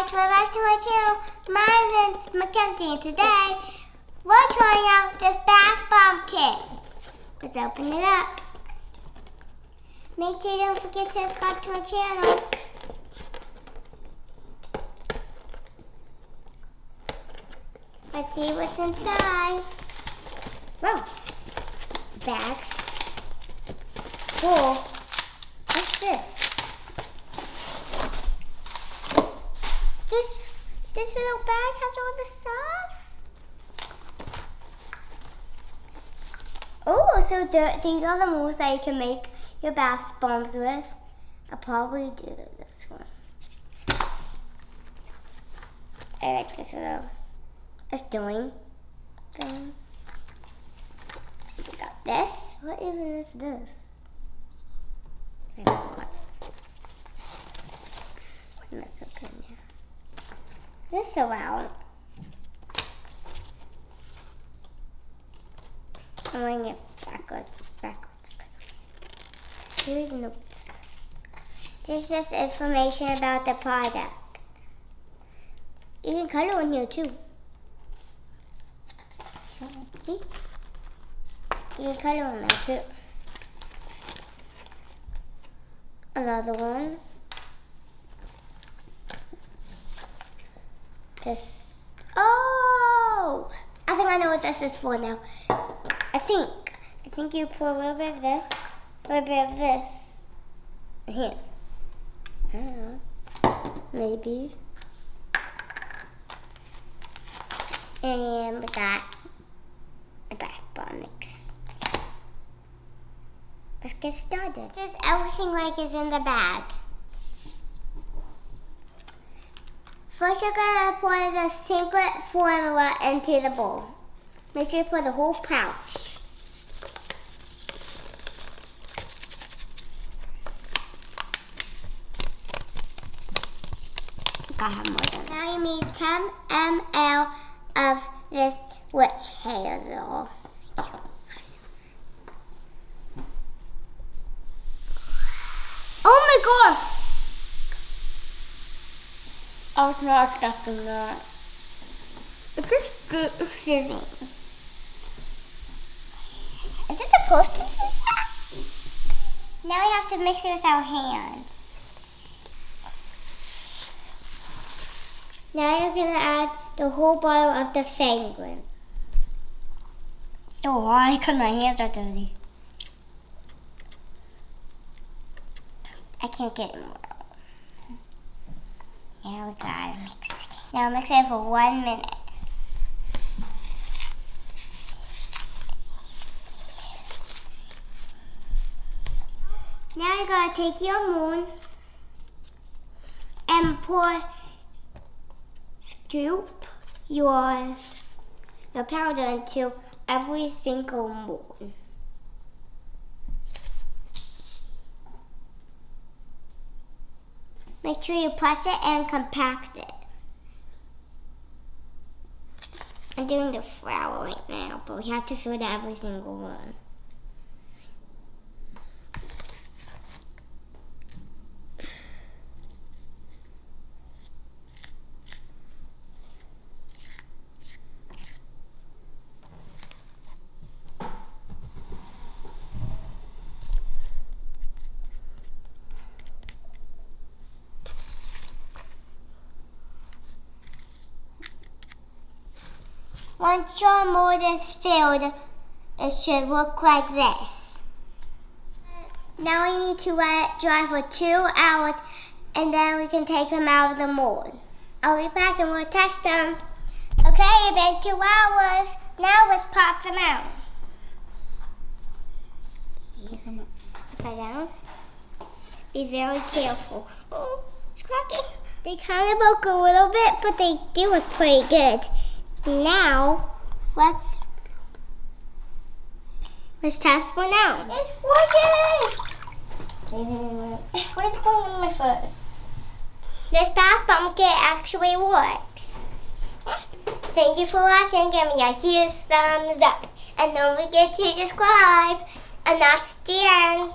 guys, welcome back to my channel. My name's Mackenzie and today we're trying out this bath bomb kit. Let's open it up. Make sure you don't forget to subscribe to my channel. Let's see what's inside. Whoa, bags. Cool. What's this? This little bag has all the stuff. Oh, so these are the molds that you can make your bath bombs with. I'll probably do this one. I like this little doing thing. We got this. What even is this? I don't know what. What must look in here? This is around. I'm wearing it backwards. It's backwards. I don't even know what this is. There's just information about the product. You can color on here too. See? You can color on there too. Another one. This. Oh! I think I know what this is for now. I think you pour a little bit of this, a little bit of this, and here. I don't know. Maybe. And we got a bath bomb mix. Let's get started. Just everything like is in the bag. First, you're gonna pour the secret formula into the bowl. Make sure you pour the whole pouch. Gotta have more than this. Now you need 10 ml of this witch hazel. Oh my god! I was not expecting that. It's just good fizzing. Is it supposed to do that? Now we have to mix it with our hands. Now you're gonna add the whole bottle of the fragrance. So hard because my hands are dirty. I can't get it more. Now we gotta mix it. Now mix it for 1 minute. Now you're gonna take your moon and scoop your powder into every single moon. Make sure you press it and compact it. I'm doing the flower right now, but we have to fill every single one. Once your mold is filled, it should look like this. Now we need to let it dry for 2 hours and then we can take them out of the mold. I'll be back and we'll test them. Okay, it's been 2 hours. Now let's pop them out. Upside down. Be very careful. Oh, it's cracking. They kind of broke a little bit, but they do look pretty good. Now, let's test one out. It's working! What is going on my foot? This bath bomb kit actually works. Thank you for watching. Give me a huge thumbs up. And don't forget to subscribe. And that's the end.